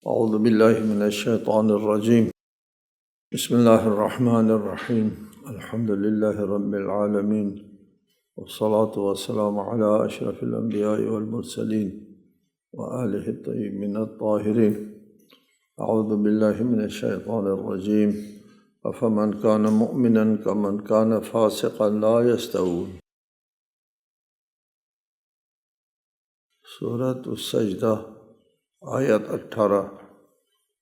اعوذ باللہ من الشیطان الرجیم بسم اللہ الرحمن الرحیم الحمد للہ رب العالمین والصلاة والسلام علی اشرف الانبیاء والمرسلین وآلہ الطیبین الطاہرین اعوذ باللہ من الشیطان الرجیم افمن کان مؤمنا کمن کان فاسقا لا یستوون۔ سورۃ السجدہ آیت 18۔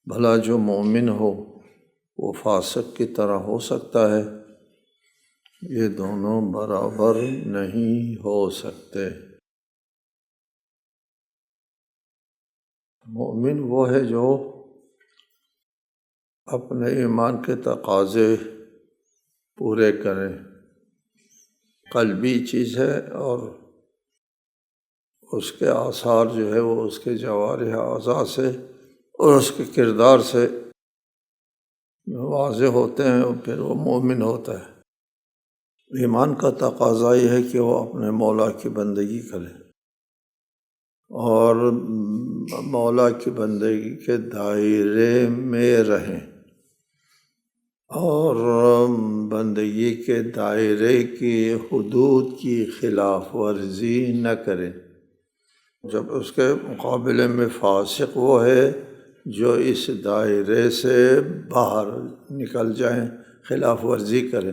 بھلا جو مومن ہو وہ فاسق کی طرح ہو سکتا ہے؟ یہ دونوں برابر نہیں ہو سکتے۔ مومن وہ ہے جو اپنے ایمان کے تقاضے پورے کرے، قلبی چیز ہے، اور اس کے آثار جو ہے وہ اس کے جوارح اعضاء سے اور اس کے کردار سے واضح ہوتے ہیں، اور پھر وہ مومن ہوتا ہے۔ ایمان کا تقاضا یہ ہے کہ وہ اپنے مولا کی بندگی کرے اور مولا کی بندگی کے دائرے میں رہیں، اور بندگی کے دائرے کی حدود کی خلاف ورزی نہ کرے۔ جب اس کے مقابلے میں فاسق وہ ہے جو اس دائرے سے باہر نکل جائیں، خلاف ورزی کرے۔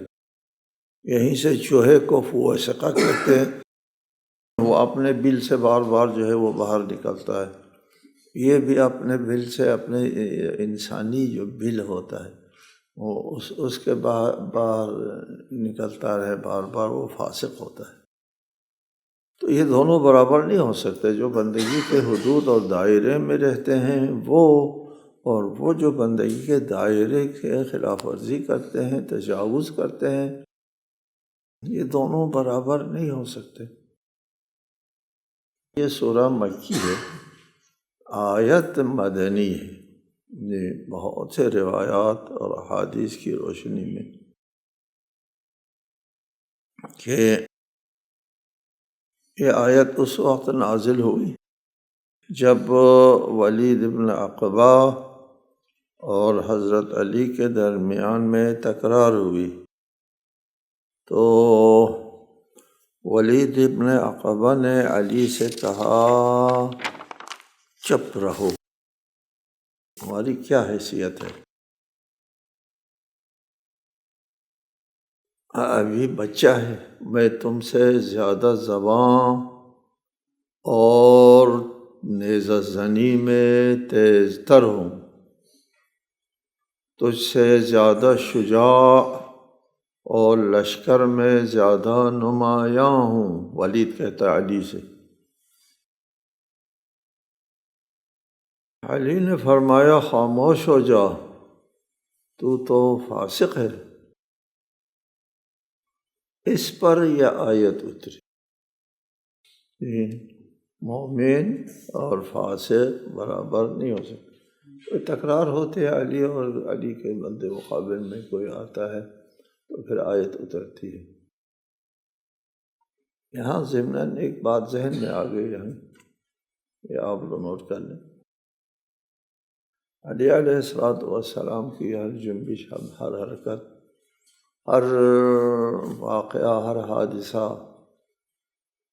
یہیں سے چوہے کو فوسقہ کہتے ہیں، وہ اپنے بل سے بار بار جو ہے وہ باہر نکلتا ہے۔ یہ بھی اپنے بل سے، اپنے انسانی جو بل ہوتا ہے وہ اس کے باہر نکلتا رہے بار بار، وہ فاسق ہوتا ہے۔ تو یہ دونوں برابر نہیں ہو سکتے۔ جو بندگی کے حدود اور دائرے میں رہتے ہیں اور وہ جو بندگی کے دائرے کے خلاف ورزی کرتے ہیں، تجاوز کرتے ہیں، یہ دونوں برابر نہیں ہو سکتے۔ یہ سورہ مکی ہے، آیت مدنی ہے۔ یہ بہت سے روایات اور احادیث کی روشنی میں کہ یہ آیت اس وقت نازل ہوئی جب ولید بن عقبہ اور حضرت علی کے درمیان میں تکرار ہوئی۔ تو ولید بن عقبہ نے علی سے کہا، چپ رہو، ہماری کیا حیثیت ہے، ابھی بچہ ہے، میں تم سے زیادہ زباں اور نیزہ زنی میں تیز تر ہوں، تجھ سے زیادہ شجاع اور لشکر میں زیادہ نمایاں ہوں۔ ولید کہتا علی سے۔ علی نے فرمایا، خاموش ہو جا، تو فاسق ہے۔ اس پر یہ آیت اتری۔ مومن اور فاسق برابر نہیں ہو سکتے۔ کوئی تکرار ہوتے ہیں علی اور علی کے بندے مقابل میں کوئی آتا ہے تو پھر آیت اترتی ہے۔ یہاں ضمناً ایک بات ذہن میں آ گئی ہے، یہ آپ لوگ نوٹ کر لیں۔ علی علیہ السلام کی ہر جنبش، ہر حرکت، ہر واقعہ، ہر حادثہ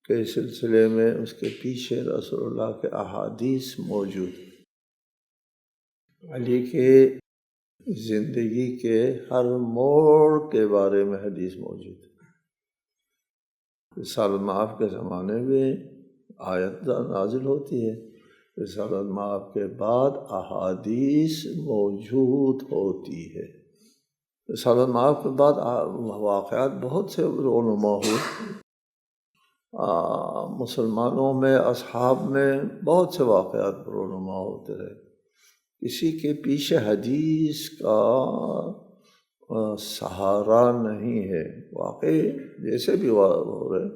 کے سلسلے میں اس کے پیچھے رسول اللہ کے احادیث موجود۔ علی کے زندگی کے ہر موڑ کے بارے میں حدیث موجود ہے۔ رسالت مآب کے زمانے میں آیت نازل ہوتی ہے، رسالت مآب کے بعد احادیث موجود ہوتی ہے۔ رسالت مآب کے بعد واقعات بہت سے رونما ہوئے، مسلمانوں میں، اصحاب میں بہت سے واقعات رونما ہوتے رہے۔ کسی کے پیچھے حدیث کا سہارا نہیں ہے۔ واقعی جیسے بھی ہو رہے،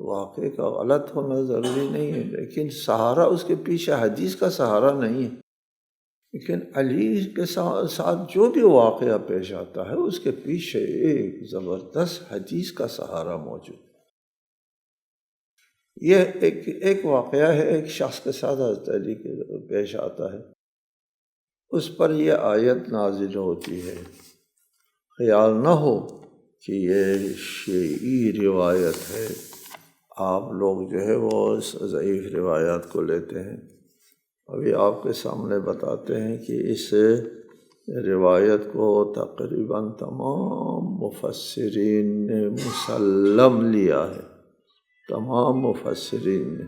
واقعے کا غلط ہونا ضروری نہیں ہے، لیکن سہارا اس کے پیچھے حدیث کا سہارا نہیں ہے۔ لیکن علی کے ساتھ جو بھی واقعہ پیش آتا ہے اس کے پیچھے ایک زبردست حدیث کا سہارا موجود ہے۔ یہ ایک واقعہ ہے، ایک شخص کے ساتھ حضرت علی کے پیش آتا ہے، اس پر یہ آیت نازل ہوتی ہے۔ خیال نہ ہو کہ یہ شیعی روایت ہے، آپ لوگ جو ہے وہ ضعیف روایات کو لیتے ہیں۔ ابھی آپ کے سامنے بتاتے ہیں کہ اس روایت کو تقریباً تمام مفسرین نے مسلم لیا ہے، تمام مفسرین نے۔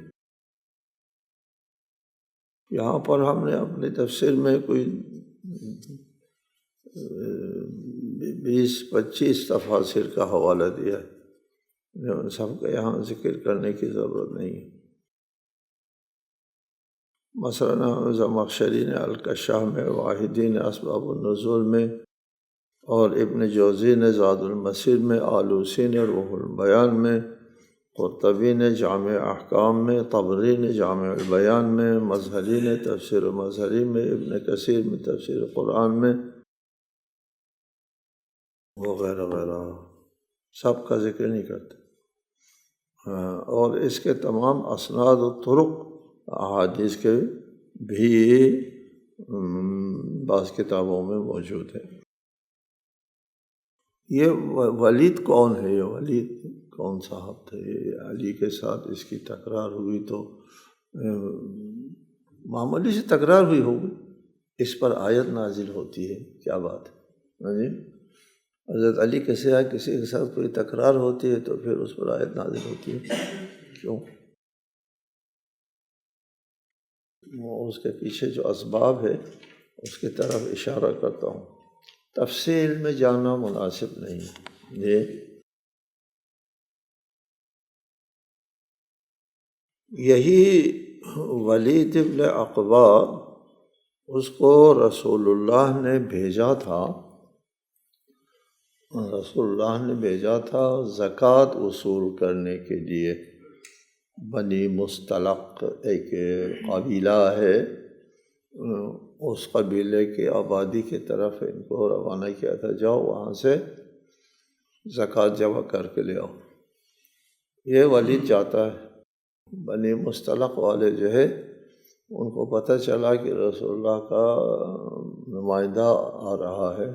یہاں پر ہم نے اپنی تفسیر میں کوئی 20-25 تفاسیر کا حوالہ دیا ہے، ان سب کا یہاں ذکر کرنے کی ضرورت نہیں ہے۔ مثلاً زمخشری نے الکشاف میں، واحدی نے اسباب النزول میں، اور ابن جوزی نے زاد المسیر میں، آلوسی نے روح البیان میں، قرطبی نے جامع احکام میں، طبری نے جامع البیان میں، مظہری نے تفسیر مظہری میں، ابن کثیر میں تفسیر قرآن میں، وغیرہ وغیرہ، سب کا ذکر نہیں کرتے۔ اور اس کے تمام اسناد و طرق احادیث کے بھی بعض کتابوں میں موجود ہے۔ یہ ولید کون ہے؟ یہ ولید کون صاحب تھے؟ علی کے ساتھ اس کی تکرار ہوئی تو معمولی سے تکرار ہوئی ہوگی، اس پر آیت نازل ہوتی ہے، کیا بات ہے؟ حضرت علی کے ساتھ کسی کے ساتھ کوئی تکرار ہوتی ہے تو پھر اس پر آیت نازل ہوتی ہے، کیوں؟ اس کے پیچھے جو اسباب ہے اس کی طرف اشارہ کرتا ہوں، تفصیل میں جانا مناسب نہیں۔ یہی ولید ابن عقبہ، اس کو رسول اللہ نے بھیجا تھا، زکوٰۃ وصول کرنے کے لیے۔ بنی مستلق ایک قبیلہ ہے، اس قبیلے کی آبادی کی طرف ان کو روانہ کیا تھا، جاؤ وہاں سے زکوٰۃ جمع کر کے لے آؤ۔ یہ ولید جاتا ہے، بنی مستلق والے جو ہے ان کو پتہ چلا کہ رسول اللہ کا نمائندہ آ رہا ہے،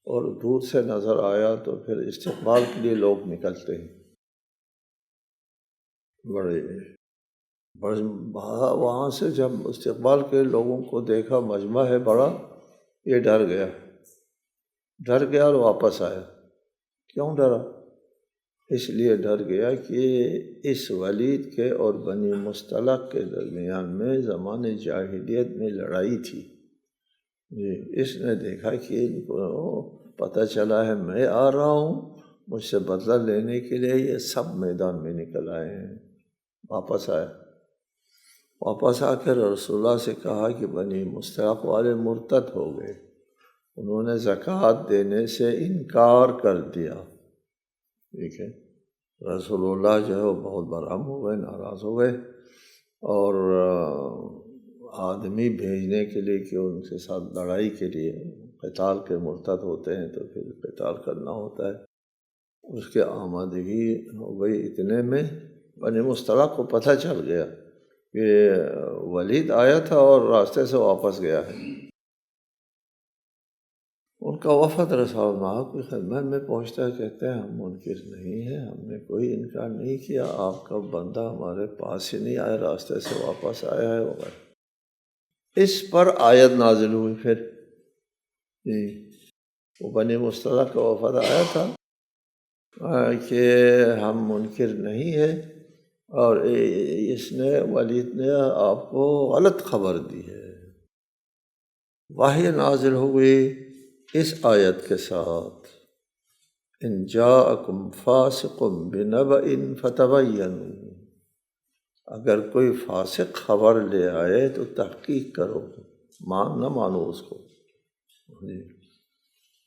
اور دور سے نظر آیا تو پھر استقبال کے لیے لوگ نکلتے ہیں، بڑے وہاں سے جب استقبال کے لوگوں کو دیکھا، مجمع ہے بڑا، یہ ڈر گیا اور واپس آیا۔ کیوں ڈرا؟ اس لیے ڈر گیا کہ اس ولید کے اور بنی مستلق کے درمیان میں زمانے جاہلیت میں لڑائی تھی۔ اس نے دیکھا کہ ان کو پتہ چلا ہے میں آ رہا ہوں، مجھ سے بدلہ لینے کے لیے یہ سب میدان میں نکل آئے ہیں۔ واپس آ کر رسول اللہ سے کہا کہ بنی مستلق والے مرتد ہو گئے، انہوں نے زکوٰۃ دینے سے انکار کر دیا۔ ٹھیک ہے، رسول اللہ جو ہے وہ بہت برہم ہو گئے، ناراض ہو گئے، اور آدمی بھیجنے کے لیے کہ ان کے ساتھ لڑائی کے لیے، قتال کے مرتد ہوتے ہیں تو پھر قتال کرنا ہوتا ہے، اس کے آمادگی ہو گئی۔ اتنے میں بنی مستلق کو پتہ چل گیا کہ ولید آیا تھا اور راستے سے واپس گیا ہے۔ ان کا وفد رسول اللہ کی خدمت میں پہنچتا ہے، کہتے ہیں ہم منکر نہیں ہیں، ہم نے کوئی انکار نہیں کیا، آپ کا بندہ ہمارے پاس ہی نہیں آیا، راستے سے واپس آیا ہے وغیرہ۔ اس پر آیت نازل ہوئی پھر، وہ بنی مستلق کا وفد آیا تھا کہ ہم منکر نہیں ہیں، اور اس نے ولید نے آپ کو غلط خبر دی ہے۔ وحی نازل ہوئی اس آیت کے ساتھ، ان جاءکم فاسق بنبأ فتبینوا، اگر کوئی فاسق خبر لے آئے تو تحقیق کرو، نہ مانو اس کو۔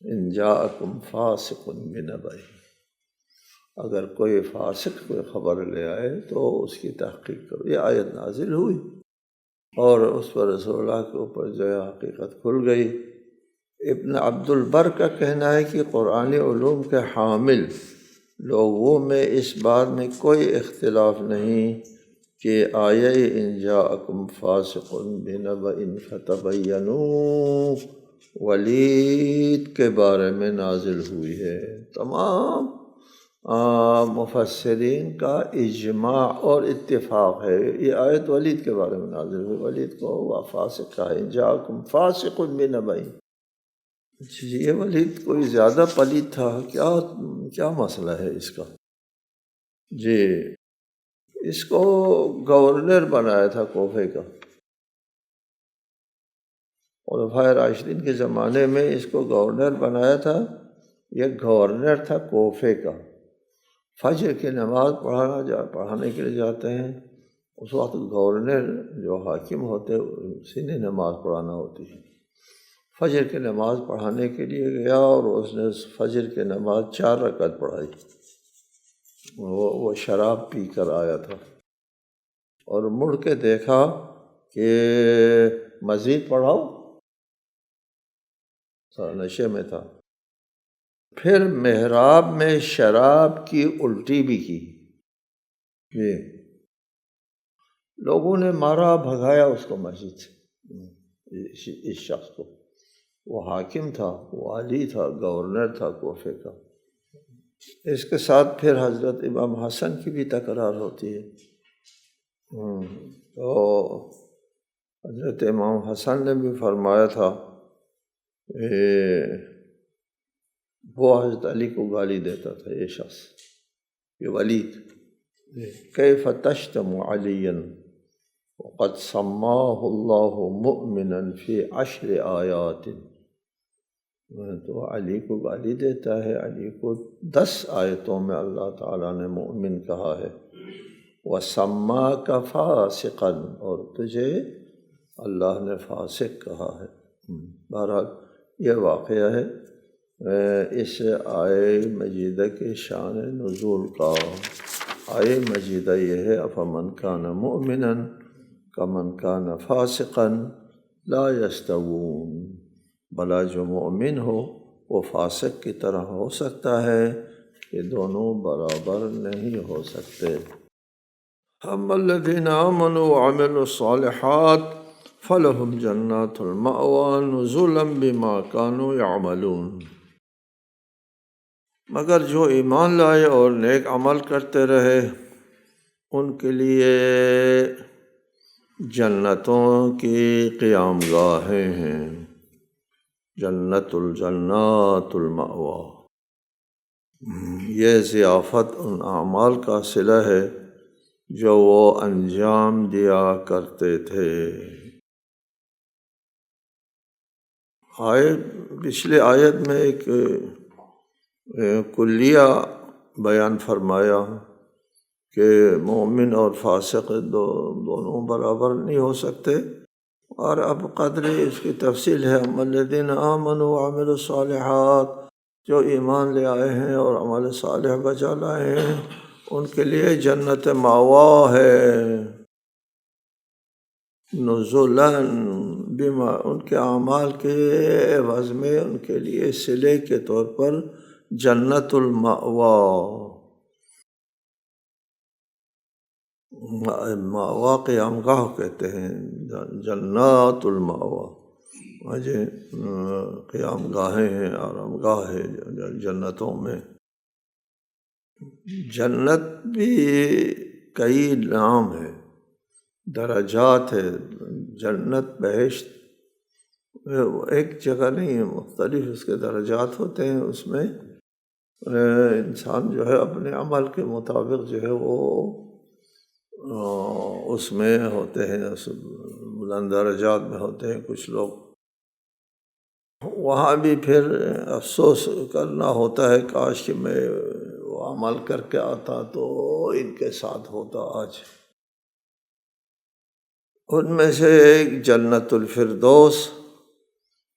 ان جاءکم فاسق بنبأ، اگر کوئی فاسق کوئی خبر لے آئے تو اس کی تحقیق کرو۔ یہ آیت نازل ہوئی اور اس پر رسول اللہ کے اوپر جو ہے حقیقت کھل گئی۔ ابن عبد البر کا کہنا ہے کہ قرآنی علوم کے حامل لوگوں میں اس بات میں کوئی اختلاف نہیں کہ آیہ ان جاءکم فاسق بنبأ فتبینوا ولید کے بارے میں نازل ہوئی ہے۔ تمام مفسرین کا اجماع اور اتفاق ہے، یہ آیت ولید کے بارے میں نازل ہوئی، ولید کو ہوا فاسق کہا، ان جاءکم فاسق بنبأ۔ یہ ولید کوئی زیادہ پلید تھا، کیا مسئلہ ہے اس کا؟ جی، اس کو گورنر بنایا تھا کوفے کا، خلفائے راشدین کے زمانے میں اس کو گورنر بنایا تھا۔ یہ گورنر تھا کوفے کا۔ فجر کی نماز پڑھانے کے لیے جاتے ہیں، اس وقت گورنر جو حاکم ہوتے اسی نے نماز پڑھانا ہوتی ہے۔ فجر کی نماز پڑھانے کے لیے گیا اور اس نے فجر کی نماز 4 رکعت پڑھائی۔ وہ شراب پی کر آیا تھا اور مڑ کے دیکھا کہ مزید پڑھاؤ، نشے میں تھا۔ پھر محراب میں شراب کی الٹی بھی کی، لوگوں نے مارا، بھگایا اس کو مسجد سے، اس شخص کو۔ وہ حاکم تھا، والی تھا، گورنر تھا کوفے کا۔ اس کے ساتھ پھر حضرت امام حسن کی بھی تکرار ہوتی ہے۔ تو حضرت امام حسن نے بھی فرمایا تھا، وہ حضرت علی کو گالی دیتا تھا، یہ شخص، یہ ولید، کیف تشتم علیا وقد سماہ اللہ مؤمنا فی 10 آیات۔ تو علی کو گالی دیتا ہے، علی کو 10 آیتوں میں اللہ تعالیٰ نے مومن کہا ہے، وَسَمَّاكَ فَاسِقًا، اور تجھے اللہ نے فاسق کہا ہے۔ بہرحال یہ واقعہ ہے اس آیہ مجیدہ کے شان نزول کا۔ آیہ مجیدہ یہ ہے، أَفَمَنْ كَانَ مُؤْمِنًا كَمَنْ كَانَ فَاسِقًا لَا يَسْتَوُونَ، بھلا جو مومن ہو وہ فاسق کی طرح ہو سکتا ہے، یہ دونوں برابر نہیں ہو سکتے۔ أَمَّا الَّذِينَ آمَنُوا وَعَمِلُوا الصَّالِحَاتِ فَلَهُمْ جَنَّاتُ الْمَأْوَىٰ نُزُلًا بِمَا كَانُوا يَعْمَلُونَ، مگر جو ایمان لائے اور نیک عمل کرتے رہے ان کے لیے جنتوں کی قیام گاہیں ہیں، جنت الجنات المأویٰ۔ یہ ضیافت ان اعمال کا صلہ ہے جو وہ انجام دیا کرتے تھے۔ پچھلے آیت میں ایک کلیہ بیان فرمایا کہ مومن اور فاسق دونوں برابر نہیں ہو سکتے، اور اب قدر اس کی تفصیل ہے۔ أَمَّا الَّذِينَ آمَنُوا وَعَمِلُوا الصَّالِحَاتِ، جو ایمان لے آئے ہیں اور عمل صالح بجا لائے ہیں ان کے لیے جنت مأویٰ ہے، نزلاً بما، ان کے اعمال کے عوض میں ان کے لیے صلے کے طور پر جنت المأویٰ، مأویٰ قیام گاہ کہتے ہیں، جنات المأویٰ، قیام گاہیں ہیں، آرام گاہ ہے جنتوں میں۔ جنت بھی کئی نام ہے، درجات ہے، جنت بہشت ایک جگہ نہیں ہے، مختلف اس کے درجات ہوتے ہیں۔ اس میں انسان جو ہے اپنے عمل کے مطابق جو ہے وہ اس میں ہوتے ہیں، بلند درجات میں ہوتے ہیں کچھ لوگ۔ وہاں بھی پھر افسوس کرنا ہوتا ہے، کاش کہ میں وہ عمل کر کے آتا تو ان کے ساتھ ہوتا آج۔ ان میں سے ایک جنت الفردوس،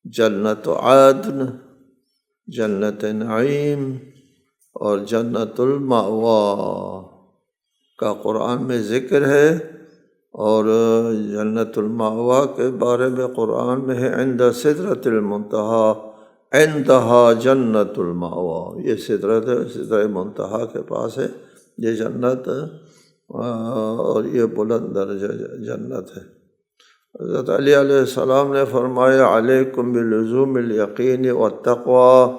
جنت عدن، جنت نعیم اور جنت المأویٰ کا قرآن میں ذکر ہے، اور جنت المأویٰ کے بارے میں قرآن میں ہے، عند سدرۃ المنتہیٰ عندہا جنت المأویٰ، یہ سدرۃ منتہیٰ کے پاس ہے یہ جنت، اور یہ بلند درجہ جنت ہے۔ حضرت علی علیہ السلام نے فرمایا علیکم بلزوم الیقین والتقوی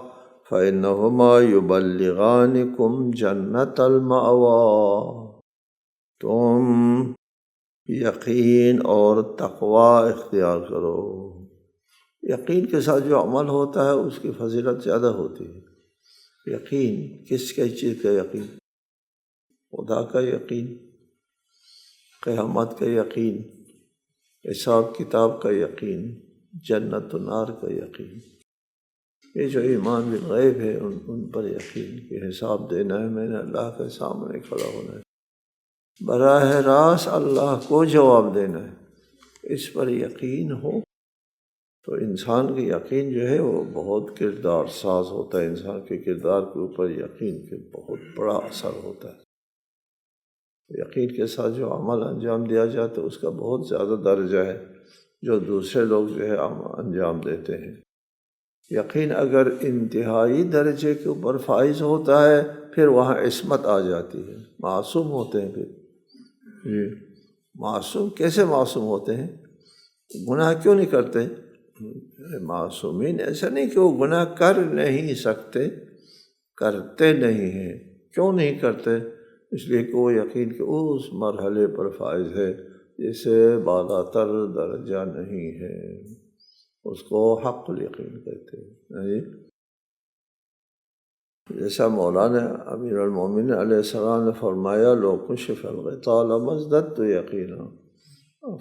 فإنہما یبلغانکم جنت المأوی، تم یقین اور تقوی اختیار کرو۔ یقین کے ساتھ جو عمل ہوتا ہے اس کی فضیلت زیادہ ہوتی ہے۔ یقین کس چیز کا یقین؟ خدا کا یقین، قیامت کا یقین، حساب کتاب کا یقین، جنت و نار کا یقین۔ یہ جو ایمان بالغیب ہے ان پر یقین کہ حساب دینا ہے، میں نے اللہ کے سامنے کھڑا ہونا ہے، براہ راست اللہ کو جواب دینا ہے، اس پر یقین ہو تو انسان کی یقین جو ہے وہ بہت کردار ساز ہوتا ہے۔ انسان کے کردار کے اوپر یقین کے بہت بڑا اثر ہوتا ہے۔ یقین کے ساتھ جو عمل انجام دیا جاتا ہے اس کا بہت زیادہ درجہ ہے جو دوسرے لوگ جو ہے انجام دیتے ہیں۔ یقین اگر انتہائی درجے کے اوپر فائز ہوتا ہے پھر وہاں عصمت آ جاتی ہے، معصوم ہوتے ہیں۔ پھر معصوم کیسے معصوم ہوتے ہیں؟ گناہ کیوں نہیں کرتے؟ معصومین ایسا نہیں کہ وہ گناہ کر نہیں سکتے، کرتے نہیں ہیں۔ کیوں نہیں کرتے؟ اس لیے کہ وہ یقین کے اس مرحلے پر فائز ہے جسے بالاتر درجہ نہیں ہے، اس کو حق الیقین کہتے ہیں۔ جیسا مولانا امیر المومنین علیہ السلام نے فرمایا لو کشف الغطاء لما ازددت یقینا،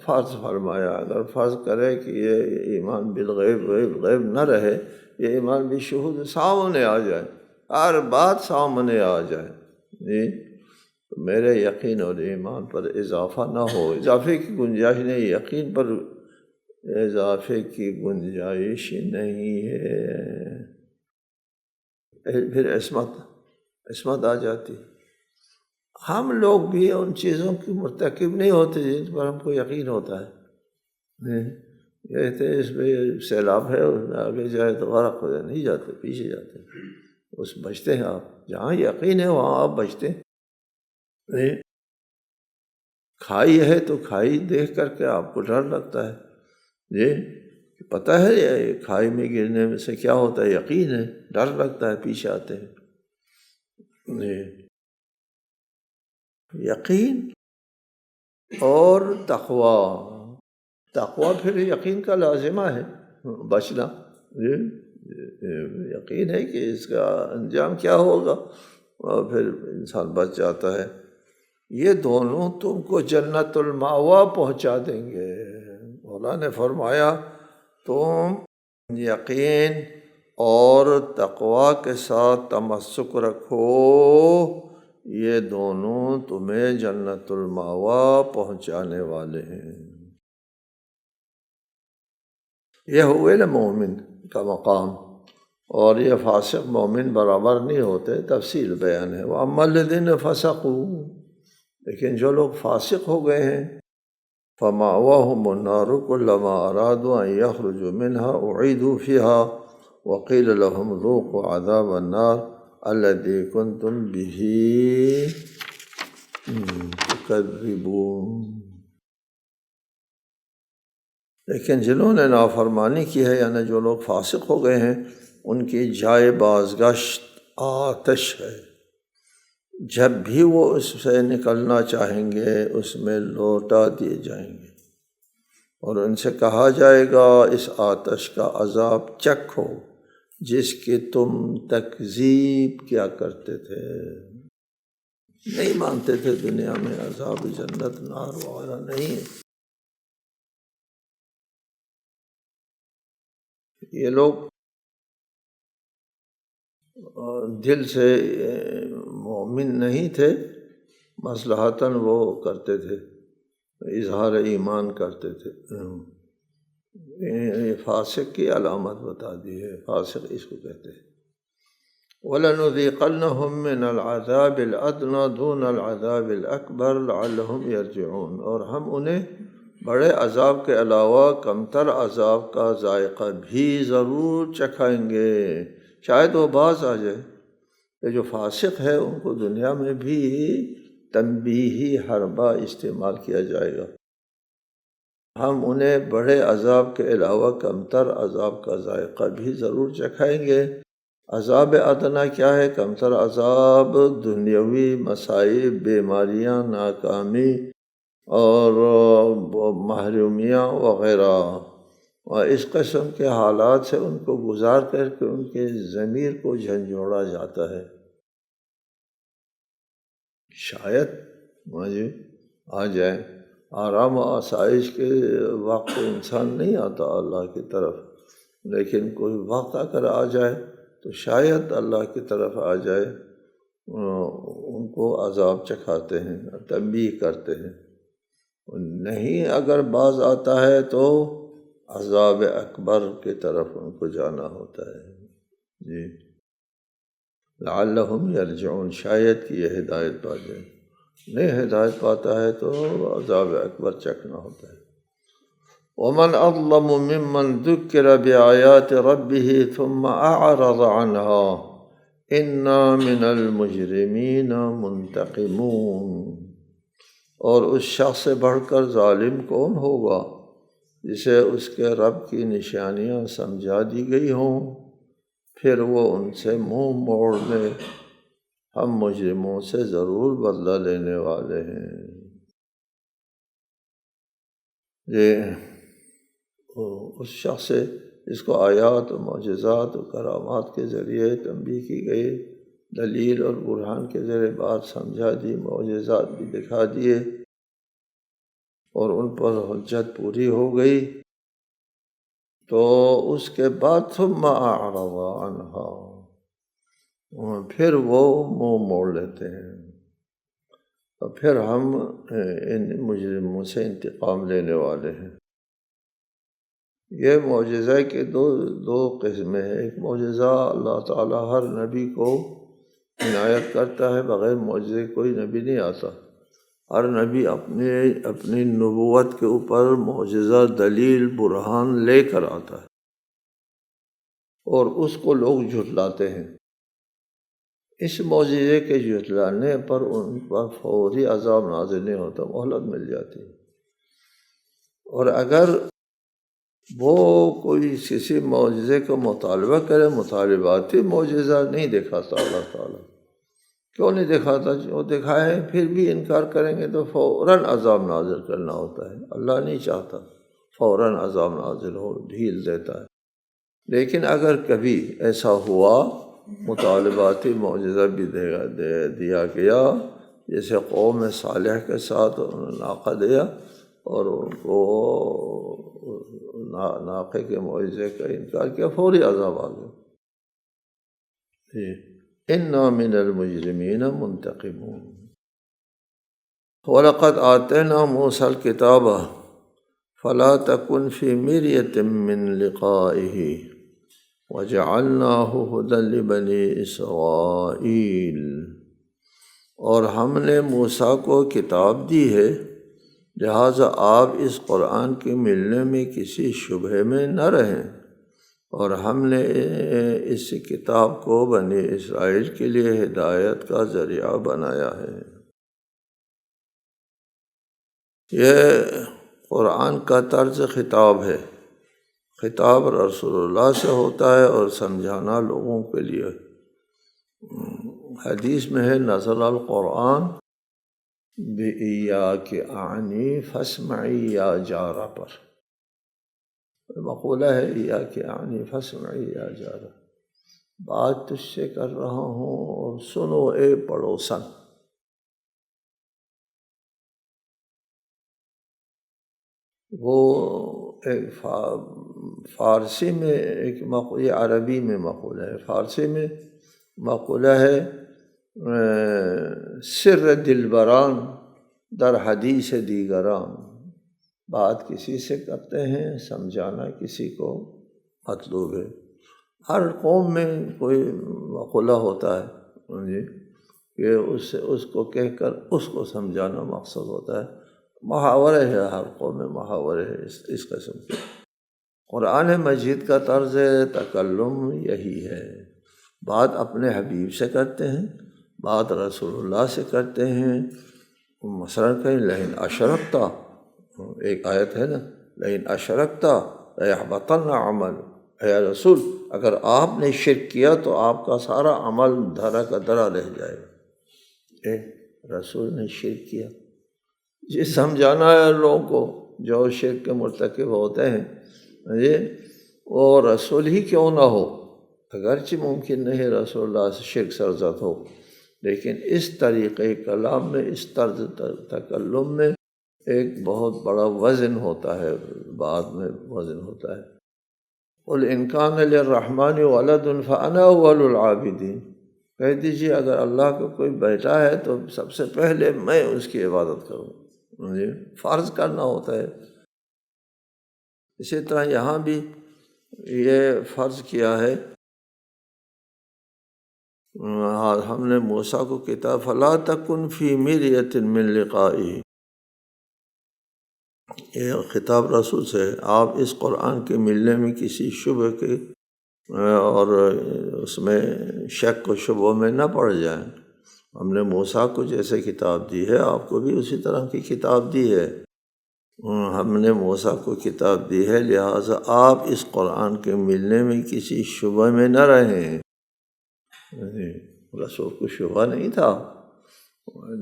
فرض فرمایا اگر فرض کرے کہ یہ ایمان بالغیب غیب نہ رہے، یہ ایمان بالشہود سامنے آ جائے، ہر بات سامنے آ جائے، تو میرے یقین اور ایمان پر اضافہ نہ ہو، اضافے کی گنجائش نہیں، یقین پر اضافے کی گنجائش نہیں ہے، پھر عصمت آ جاتی۔ ہم لوگ بھی ان چیزوں کی مرتکب نہیں ہوتے جن پر ہم کو یقین ہوتا ہے۔ کہتے ہیں اس میں سیلاب ہے، اس میں آگے جائے تو غرق ہو جائے، نہیں جاتے، پیچھے جاتے، اس بچتے ہیں آپ، جہاں یقین ہے وہاں آپ بچتے ہیں۔ کھائی ہے تو کھائی دیکھ کر کے آپ کو ڈر لگتا ہے، پتہ ہے یہ کھائی میں گرنے میں سے کیا ہوتا ہے، یقین ہے، ڈر لگتا ہے، پیچھے آتے ہیں۔ یقین اور تقوی پھر یقین کا لازمہ ہے، بچنا۔ یقین ہے کہ اس کا انجام کیا ہوگا اور پھر انسان بچ جاتا ہے۔ یہ دونوں تم کو جنت المأوی پہنچا دیں گے۔ مولا نے فرمایا تم یقین اور تقوی کے ساتھ تمسک رکھو، یہ دونوں تمہیں جنت المأوی پہنچانے والے ہیں۔ یہ ہوئے نا مومن کا مقام، اور یہ فاسق مومن برابر نہیں ہوتے، تفصیل بیان ہے۔ وَأَمَّا الَّذِينَ فَسَقُوا، لیکن جو لوگ فاسق ہو گئے ہیں، فَمَأْوَاهُمُ النَّارُ كُلَّمَا أَرَادُوا أَن يَخْرُجُوا مِنْهَا أُعِيدُوا فِيهَا وَقِيلَ لَهُمْ ذُوقُوا عَذَابَ النَّارِ الَّذِي كُنْتُمْ بِهِ تُكَذِّبُونَ۔ لیکن جنہوں نے نافرمانی کی ہے، یعنی جو لوگ فاسق ہو گئے ہیں، ان کی جائے بازگشت آتش ہے، جب بھی وہ اس سے نکلنا چاہیں گے اس میں لوٹا دیے جائیں گے، اور ان سے کہا جائے گا اس آتش کا عذاب چکھو جس کی تم تکذیب کیا کرتے تھے، نہیں مانتے تھے دنیا میں عذاب جنت نار وغیرہ نہیں ہے۔ یہ لوگ دل سے مومن نہیں تھے، مصلحتاً وہ کرتے تھے، اظہار ایمان کرتے تھے۔ یہ فاسق کی علامت بتا دی ہے، فاسق اس کو کہتے ہیں۔ وَلَنُذِيقَنَّهُم مِّنَ الْعَذَابِ الْأَدْنَىٰ دُونَ الْعَذَابِ الْأَكْبَرِ لَعَلَّهُمْ يَرْجِعُونَ، اور ہم انہیں بڑے عذاب کے علاوہ کمتر عذاب کا ذائقہ بھی ضرور چکھائیں گے، شاید وہ باز آ جائے۔ یہ جو فاسق ہے ان کو دنیا میں بھی تنبیہی حربہ استعمال کیا جائے گا۔ ہم انہیں بڑے عذاب کے علاوہ کمتر عذاب کا ذائقہ بھی ضرور چکھائیں گے۔ عذاب ادنیٰ کیا ہے؟ کمتر عذاب، دنیاوی مصائب، بیماریاں، ناکامی اور محرومیاں وغیرہ، اور اس قسم کے حالات سے ان کو گزار کر کے ان کے ضمیر کو جھنجھوڑا جاتا ہے۔ شاید آ جائے آرام و آسائش کے وقت انسان نہیں آتا اللہ کی طرف، لیکن کوئی وقت اگر آ جائے تو شاید اللہ کی طرف آ جائے، ان کو عذاب چکھاتے ہیں، تنبیہ کرتے ہیں۔ نہیں اگر باز آتا ہے تو عذاب اکبر کی طرف ان کو جانا ہوتا ہے۔ جی لعلہم یرجعون، شاید کہ یہ ہدایت پا جائے، نہیں ہدایت پاتا ہے تو عذاب اکبر چکھنا ہوتا ہے۔ ومن اظلم ممن ذکر بآیات ربہ ثم اعرض عنها انا من المجرمین منتقمون، اور اس شخص سے بڑھ کر ظالم کون ہوگا جسے اس کے رب کی نشانیاں سمجھا دی گئی ہوں پھر وہ ان سے منہ موڑ لے، ہم مجرموں سے ضرور بدلہ لینے والے ہیں۔ یہ اس شخص سے جس کو آیات و معجزات و کرامات کے ذریعے تنبیہ کی گئی، دلیل اور برہان کے ذریعے بات سمجھا دی، معجزات بھی دکھا دیے اور ان پر حجت پوری ہو گئی، تو اس کے بعد ثم اعرض عنہا، پھر وہ منہ موڑ لیتے ہیں، اور پھر ہم ان مجرموں سے انتقام لینے والے ہیں۔ یہ معجزہ کے دو قسمیں ہیں۔ ایک معجزہ اللہ تعالیٰ ہر نبی کو عنایت کرتا ہے، بغیر معجزے کوئی نبی نہیں آتا۔ ہر نبی اپنی نبوت کے اوپر معجزہ، دلیل، برہان لے کر آتا ہے، اور اس کو لوگ جھٹلاتے ہیں۔ اس معجزے کے جھٹلانے پر ان پر فوری عذاب نازل نہیں ہوتا، مہلت مل جاتی ہے۔ اور اگر وہ کوئی کسی معجزے کا مطالبہ کرے، مطالباتی معجزہ نہیں دکھاتا اللہ تعالیٰ، کیوں نہیں دکھاتا؟ جو دکھائے پھر بھی انکار کریں گے تو فوراً عذاب نازل کرنا ہوتا ہے۔ اللہ نہیں چاہتا فوراً عذاب نازل ہو، ڈھیل دیتا ہے۔ لیکن اگر کبھی ایسا ہوا مطالباتی معجزہ بھی دیا گیا، جیسے قوم صالح کے ساتھ انہوں نے ناقہ دیا اور ان کو ناقے کے معجزے کا انکار کیا، فوری عذاب آ گیا۔ انا من المجرمین منتقمون۔ وَلَقَدْ آتَيْنَا مُوسَى الْكِتَابَ فَلَا تَكُنْ فِي مِرْيَةٍ مِّن لِقَائِهِ وَجَعَلْنَاهُ هُدًى لِبَنِي إِسْرَائِيلَ، اور ہم نے موسیٰ کو کتاب دی ہے، لہٰذا آپ اس قرآن کے ملنے میں کسی شبہ میں نہ رہیں، اور ہم نے اس کتاب کو بنی اسرائیل کے لیے ہدایت کا ذریعہ بنایا ہے۔ یہ قرآن کا طرز خطاب ہے، خطاب رسول اللہ سے ہوتا ہے اور سمجھانا لوگوں کے لیے۔ حدیث میں ہے نزل القرآن بِإِيَّاكِ أَعْنِي فَاسْمَعِي یا جارہ پر مقولہ ہے، إِيَّاكِ أَعْنِي فَاسْمَعِي یا جارہ، بات تجھ سے کر رہا ہوں اور سنو اے پڑوسن۔ وہ ایک فارسی میں ایک مقولہ، عربی میں مقولہ ہے، فارسی میں مقولہ ہے سر دلبران در حدیث دیگران، بات کسی سے کرتے ہیں، سمجھانا کسی کو مطلوب ہے۔ ہر قوم میں کوئی مقولہ ہوتا ہے کہ اس کو کہہ کر اس کو سمجھانا مقصد ہوتا ہے۔ محاورے ہے، ہر قوم میں محاورے ہے اس قسم کے۔ قرآن مجید کا طرز تکلم یہی ہے، بات اپنے حبیب سے کرتے ہیں، بات رسول اللہ سے کرتے ہیں، مثلاً کہیں لئن اشرکتا، ایک آیت ہے نا، لئن اشرکتا لیحبطن عمل، اے رسول اگر آپ نے شرک کیا تو آپ کا سارا عمل دھرا کا دھرا رہ جائے گا۔ رسول نے شرک کیا، یہ سمجھانا ہے لوگوں کو جو شرک کے مرتکب ہوتے ہیں، وہ رسول ہی کیوں نہ ہو، اگرچہ ممکن نہیں رسول اللہ سے شرک سرزد ہو، لیکن اس طریقے کلام میں، اس طرز تکلم میں ایک بہت بڑا وزن ہوتا ہے، بعد میں وزن ہوتا ہے۔ قُلْ إِنْ كَانَ لِلرَّحْمَنِ وَلَدٌ فَأَنَا أَوَّلُ الْعَابِدِينَ، کہہ دیجیے اگر اللہ کا کوئی بیٹا ہے تو سب سے پہلے میں اس کی عبادت کروں، فرض کرنا ہوتا ہے۔ اسی طرح یہاں بھی یہ فرض کیا ہے، ہم نے موسیٰ کو کتاب فَلَا تَكُنْ فِي مِرْيَةٍ مِّن لِقَائِهِ، یہ خطاب رسول سے، آپ اس قرآن کے ملنے میں کسی شبہ کے اور اس میں شک و شبہ میں نہ پڑ جائیں۔ ہم نے موسیٰ کو جیسے کتاب دی ہے آپ کو بھی اسی طرح کی کتاب دی ہے، ہم نے موسیٰ کو کتاب دی ہے، لہٰذا آپ اس قرآن کے ملنے میں کسی شبہ میں نہ رہیں۔ رسول کو شبہ نہیں تھا،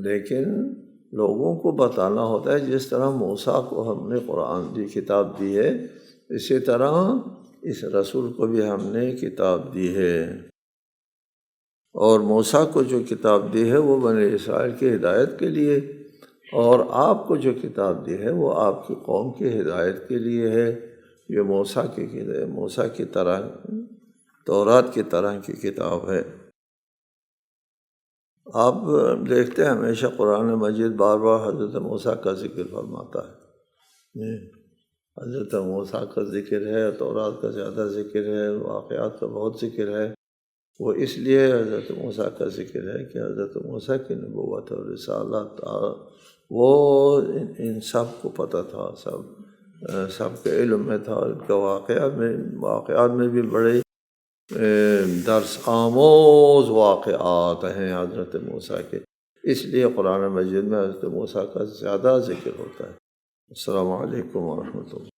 لیکن لوگوں کو بتانا ہوتا ہے جس طرح موسیٰ کو ہم نے قرآن دی کتاب دی ہے، اسی طرح اس رسول کو بھی ہم نے کتاب دی ہے، اور موسیٰ کو جو کتاب دی ہے وہ بنی اسرائیل کی ہدایت کے لیے، اور آپ کو جو کتاب دی ہے وہ آپ کی قوم کی ہدایت کے لیے ہے۔ یہ موسیٰ کی طرح، تورات کی طرح کی کتاب ہے۔ آپ دیکھتے ہیں ہمیشہ قرآن مجید بار بار حضرت موسیٰ کا ذکر فرماتا ہے، حضرت موسیٰ کا ذکر ہے، تورات کا زیادہ ذکر ہے، واقعات کا بہت ذکر ہے۔ وہ اس لیے حضرت موسیٰ کا ذکر ہے کہ حضرت موسیٰ کی نبوت اور رسالت وہ ان سب کو پتہ تھا، سب کے علم میں تھا، ان کا واقعات میں بھی بڑے درس آموز واقعات ہیں حضرت موسیٰ کے، اس لیے قرآن مجید میں حضرت موسیٰ کا زیادہ ذکر ہوتا ہے۔ السلام علیکم ورحمۃ اللہ۔